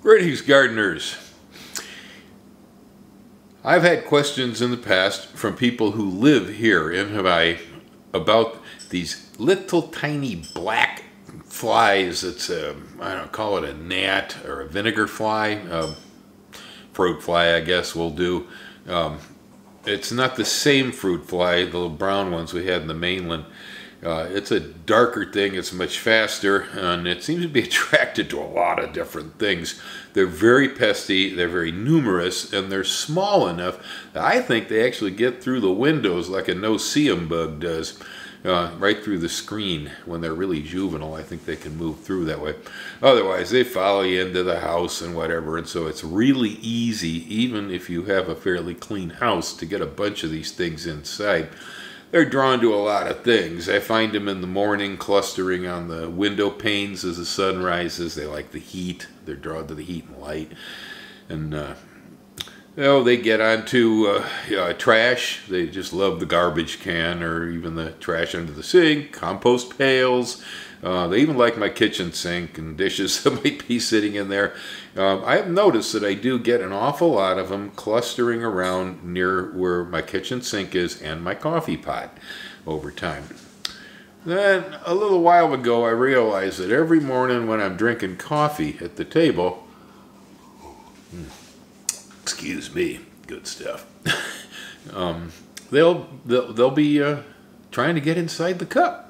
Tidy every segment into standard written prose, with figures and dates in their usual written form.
Greetings, gardeners. I've had questions in the past from people who live here in Hawaii about these little tiny black flies. It's I don't call it a gnat or a vinegar fly, fruit fly I guess will do. It's not the same fruit fly, the little brown ones we had in the mainland. It's a darker thing, it's much faster, and it seems to be attracted to a lot of different things. They're very pesky, they're very numerous, and they're small enough that I think they actually get through the windows like a no-see-em bug does, right through the screen. When they're really juvenile, I think they can move through that way. Otherwise, they follow you into the house and whatever, and so it's really easy, even if you have a fairly clean house, to get a bunch of these things inside. They're drawn to a lot of things. I find them in the morning clustering on the window panes as the sun rises. They like the heat. They're drawn to the heat and light. And they get onto trash. They just love the garbage can or even the trash under the sink, compost pails. They even like my kitchen sink and dishes that might be sitting in there. I have noticed that I do get an awful lot of them clustering around near where my kitchen sink is and my coffee pot over time. Then a little while ago I realized that every morning when I'm drinking coffee at the table, excuse me, good stuff, they'll be trying to get inside the cup.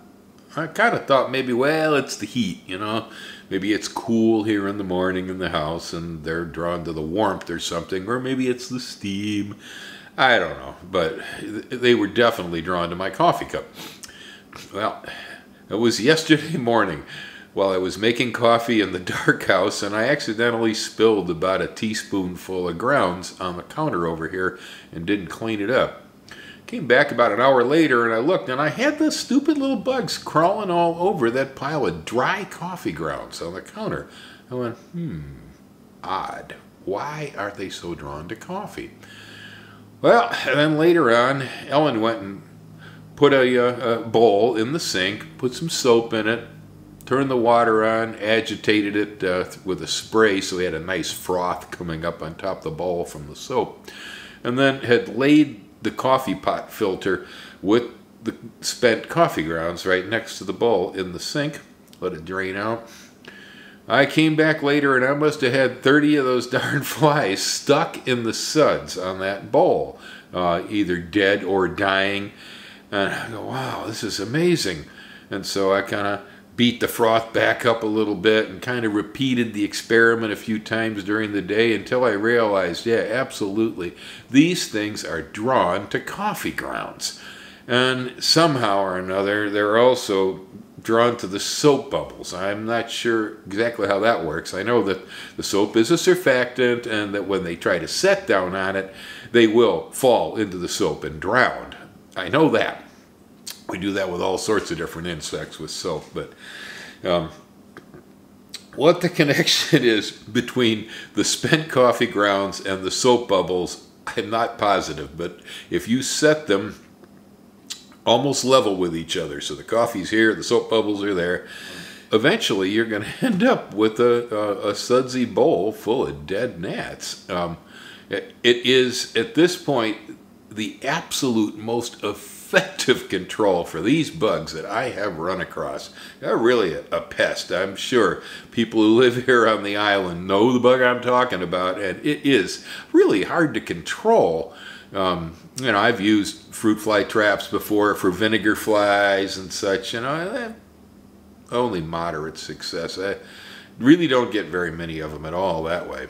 I kind of thought maybe, well, it's the heat, you know. Maybe it's cool here in the morning in the house and they're drawn to the warmth or something. Or maybe it's the steam. I don't know. But they were definitely drawn to my coffee cup. Well, it was yesterday morning while I was making coffee in the dark house, and I accidentally spilled about a teaspoonful of grounds on the counter over here and didn't clean it up. Came back about an hour later and I looked and I had the stupid little bugs crawling all over that pile of dry coffee grounds on the counter. I went, odd. Why are they so drawn to coffee? Well, and then later on, Ellen went and put a bowl in the sink, put some soap in it, turned the water on, agitated it with a spray so we had a nice froth coming up on top of the bowl from the soap, and then had laid the coffee pot filter with the spent coffee grounds right next to the bowl in the sink. Let it drain out. I came back later and I must have had 30 of those darn flies stuck in the suds on that bowl, either dead or dying. And I go, wow, this is amazing. And so I kind of beat the froth back up a little bit and kind of repeated the experiment a few times during the day until I realized, yeah, absolutely, these things are drawn to coffee grounds. And somehow or another, they're also drawn to the soap bubbles. I'm not sure exactly how that works. I know that the soap is a surfactant and that when they try to set down on it, they will fall into the soap and drown. I know that. We do that with all sorts of different insects with soap, but what the connection is between the spent coffee grounds and the soap bubbles, I'm not positive, but if you set them almost level with each other, so the coffee's here, the soap bubbles are there, eventually you're going to end up with a sudsy bowl full of dead gnats. It is, at this point, the absolute most effective control for these bugs that I have run across. They're really a pest. I'm sure people who live here on the island know the bug I'm talking about, and it is really hard to control. I've used fruit fly traps before for vinegar flies and such, only moderate success. I really don't get very many of them at all that way.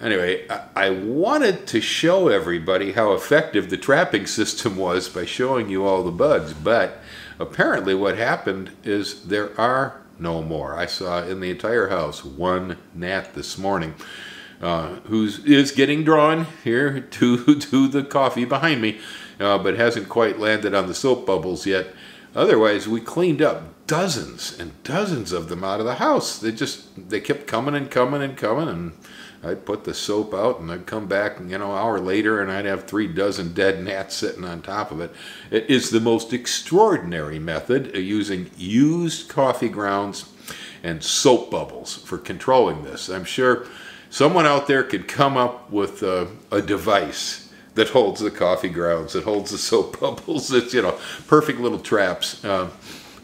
Anyway, I wanted to show everybody how effective the trapping system was by showing you all the bugs, but apparently what happened is there are no more. I saw in the entire house one gnat this morning who is getting drawn here to the coffee behind me, but hasn't quite landed on the soap bubbles yet. Otherwise, we cleaned up dozens and dozens of them out of the house. They kept coming and coming and coming, and I'd put the soap out and I'd come back, an hour later and I'd have 3 dozen dead gnats sitting on top of it. It is the most extraordinary method of using used coffee grounds and soap bubbles for controlling this. I'm sure someone out there could come up with a device that holds the coffee grounds, that holds the soap bubbles. It's, you know, perfect little traps.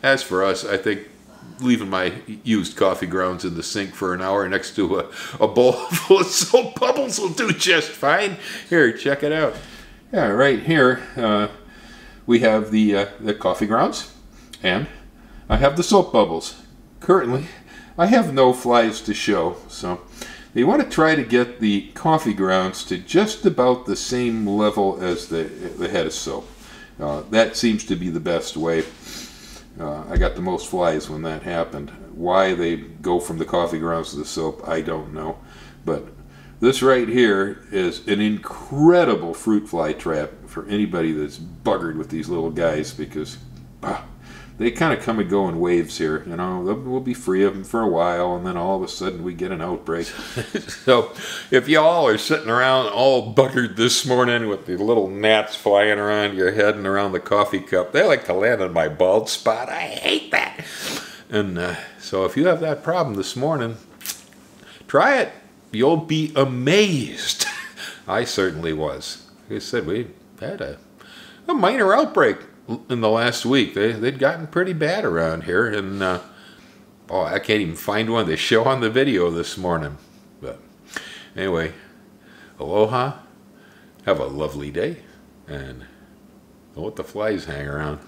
As for us, I think leaving my used coffee grounds in the sink for an hour next to a bowl full of soap bubbles will do just fine. Here, check it out. Yeah, right here we have the coffee grounds, and I have the soap bubbles. Currently, I have no flies to show, so you want to try to get the coffee grounds to just about the same level as the head of soap. That seems to be the best way. I got the most flies when that happened. Why they go from the coffee grounds to the soap, I don't know. But this right here is an incredible fruit fly trap for anybody that's buggered with these little guys, because they kind of come and go in waves here. You know, we'll be free of them for a while, and then all of a sudden we get an outbreak. So if y'all are sitting around all buggered this morning with the little gnats flying around your head and around the coffee cup, they like to land on my bald spot. I hate that. And so if you have that problem this morning, try it. You'll be amazed. I certainly was. Like I said, we had a minor outbreak in the last week. They'd gotten pretty bad around here, and oh, I can't even find one to show on the video this morning. But anyway, aloha, have a lovely day, and don't let the flies hang around.